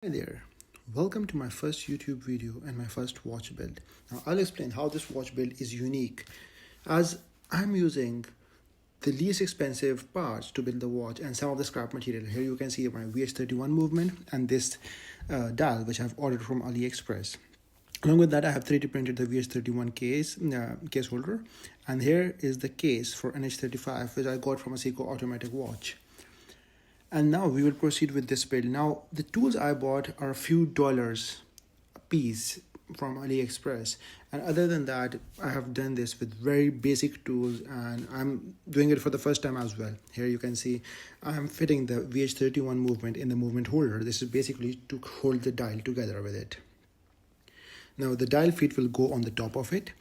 Hi there, welcome to my first YouTube video and my first watch build. Now I'll explain how this watch build is unique as I'm using the least expensive parts to build the watch and some of the scrap material. Here you can see my VH31 movement and this dial which I've ordered from AliExpress. Along with that, I have 3D printed the VH31 case holder, and here is the case for NH35 which I got from a Seiko automatic watch. And now we will proceed with this build. Now the tools I bought are a few dollars a piece from AliExpress, and other than that I have done this with very basic tools and I'm doing it for the first time as well. Here you can see I'm fitting the VH31 movement in the movement holder. This is basically to hold the dial together with it. Now the dial feet will go on the top of it.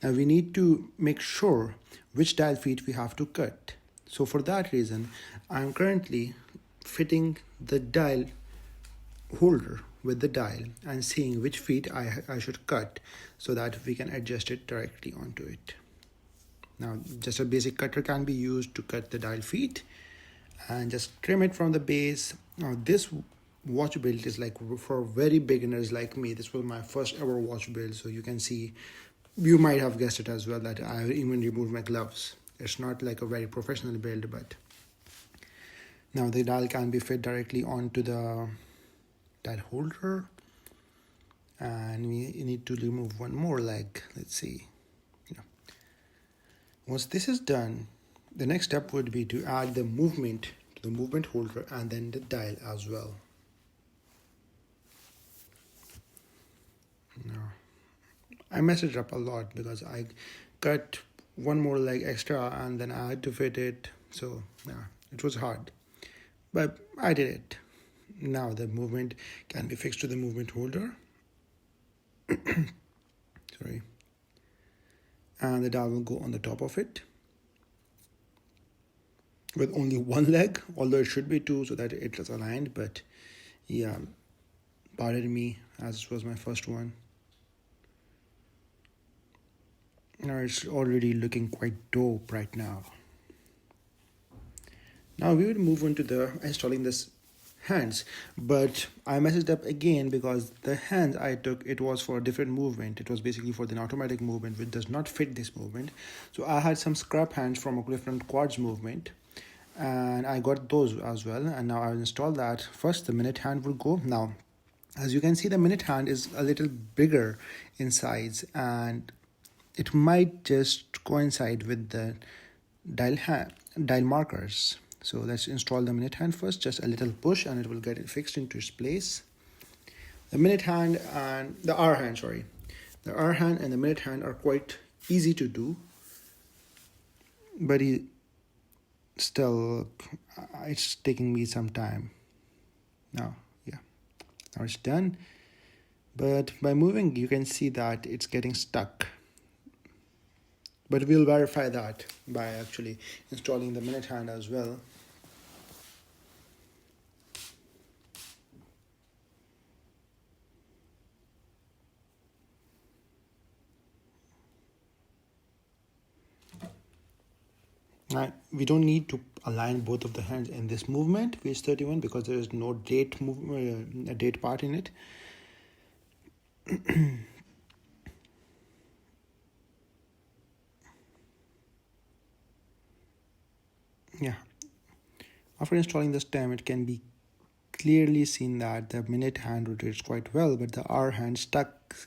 Now we need to make sure which dial feet we have to cut. So for that reason, I'm currently fitting the dial holder with the dial and seeing which feet I should cut so that we can adjust it directly onto it. Now just a basic cutter can be used to cut the dial feet and just trim it from the base. Now this watch build is like for very beginners like me. This was my first ever watch build, so you can see, you might have guessed it as well, that I even removed my gloves. It's not like a very professional build, but now the dial can be fit directly onto the dial holder, and we need to remove one more leg. Let's see. Once this is done, the next step would be to add the movement to the movement holder and then the dial as well. Now, I messed it up a lot because I cut one more leg extra and then I had to fit it, so yeah, it was hard, but I did it. Now the movement can be fixed to the movement holder sorry, and the dial will go on the top of it with only one leg, although it should be two so that it is aligned, but yeah, pardon me as it was my first one. Now it's already looking quite dope right now. Now we will move on to the installing this hands, but I messed up again because the hands I took, it was for a different movement. It was basically for the automatic movement which does not fit this movement. So I had some scrap hands from a different quartz movement and I got those as well, and now I'll install that. First the minute hand will go. Now as you can see, the minute hand is a little bigger in size and it might just coincide with the dial markers. So let's install the minute hand first, just a little push and it will get it fixed into its place. The minute hand and the R hand, the R hand and the minute hand are quite easy to do, but it's taking me some time. Now it's done, but by moving you can see that it's getting stuck. But we'll verify that by actually installing the minute hand as well. Now, we don't need to align both of the hands in this movement, VH31, because there is no date part in it. Yeah, after installing the stem, it can be clearly seen that the minute hand rotates quite well, but the R hand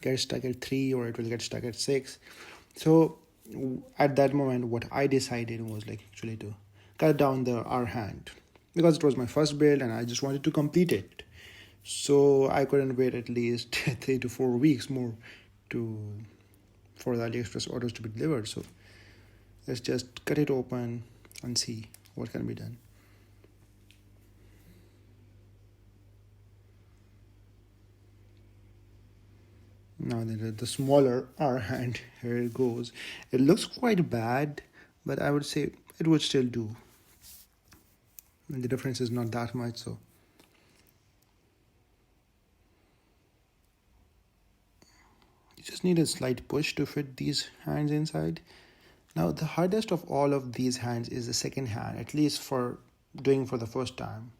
gets stuck at 3 or it will get stuck at 6. So at that moment what I decided was actually to cut down the R hand because it was my first build and I just wanted to complete it. So I couldn't wait at least 3 to 4 weeks more for the AliExpress orders to be delivered. So let's just cut it open and see what can be done. Now the smaller R hand, here it goes. It looks quite bad, but I would say it would still do. And the difference is not that much, so. You just need a slight push to fit these hands inside. Now the hardest of all of these hands is the second hand, at least for doing for the first time.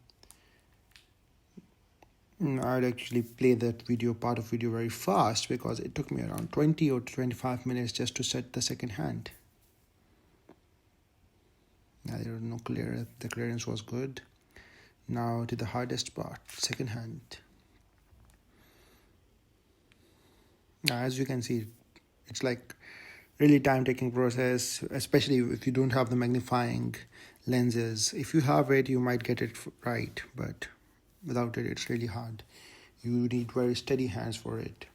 I'd actually play that part of video very fast because it took me around 20 or 25 minutes just to set the second hand. Now there was no clear, the clearance was good. Now to the hardest part, second hand. Now as you can see, it's like really time taking process, especially if you don't have the magnifying lenses. If you have it, you might get it right, but without it, it's really hard. You need very steady hands for it.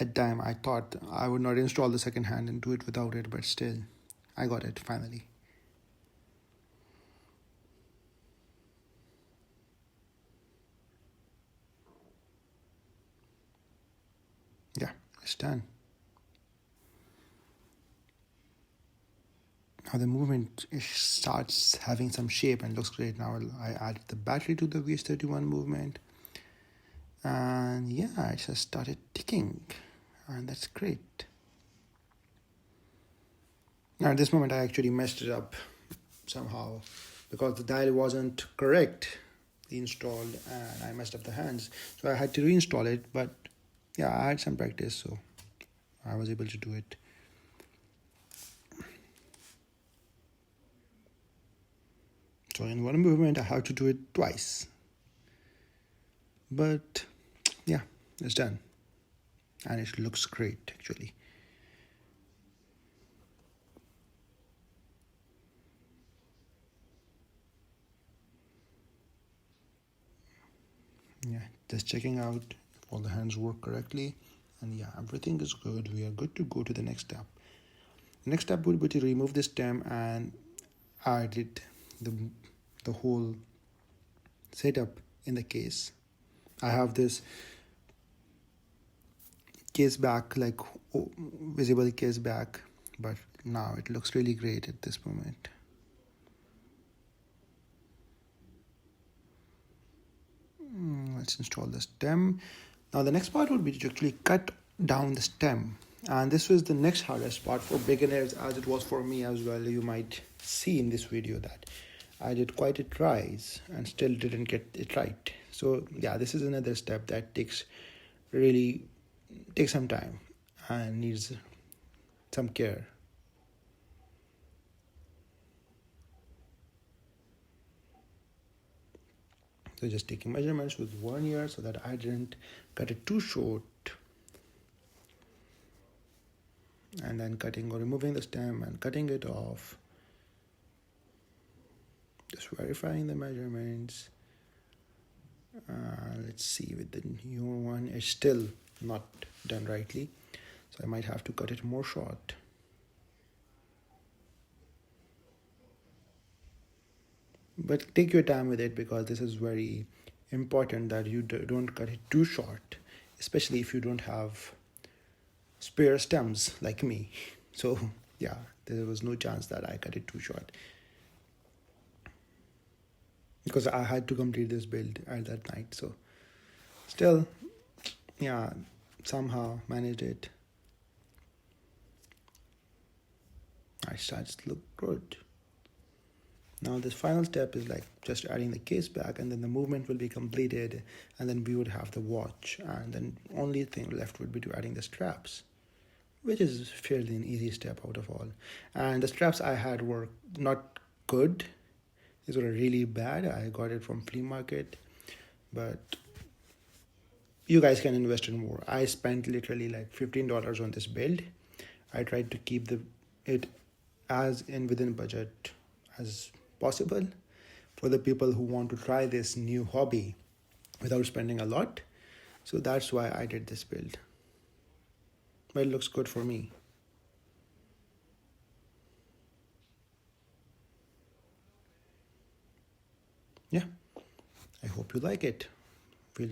At time, I thought I would not install the second hand and do it without it, but still, I got it finally. Yeah, it's done. Now the movement starts having some shape and looks great. Now I added the battery to the VH31 movement, and yeah, it just started ticking, and that's great. Now at this moment I actually messed it up somehow because the dial wasn't correct installed and I messed up the hands, so I had to reinstall it. But yeah, I had some practice, so I was able to do it. So in one movement I have to do it twice, but yeah, it's done and it looks great actually. Yeah, just checking out if all the hands work correctly, and yeah, everything is good. We are good to go to the next step. The next step would be to remove the stem and edit the whole setup in the case. I have this case back, like visible case back, but now it looks really great at this moment. Let's install the stem. Now the next part would be to actually cut down the stem, and this was the next hardest part for beginners, as it was for me as well. You might see in this video that I did quite a tries and still didn't get it right. So yeah, this is another step that takes some time and needs some care. So just taking measurements with 1 year so that I didn't cut it too short, and then cutting or removing the stem and cutting it off. Just verifying the measurements. Let's see, with the new one, it's still not done rightly, so I might have to cut it more short. But take your time with it because this is very important that you don't cut it too short, especially if you don't have spare stems like me. So yeah, there was no chance that I cut it too short because I had to complete this build at that night. So still, yeah, somehow managed it. It starts to look good. Now this final step is like just adding the case back, and then the movement will be completed, and then we would have the watch, and then only thing left would be to adding the straps, which is fairly an easy step out of all. And the straps I had were not good. These were really bad. I got it from flea market, but you guys can invest in more. I spent literally like $15 on this build. I tried to keep it as in within budget as possible for the people who want to try this new hobby without spending a lot. So that's why I did this build. But it looks good for me. Yeah, I hope you like it. We'll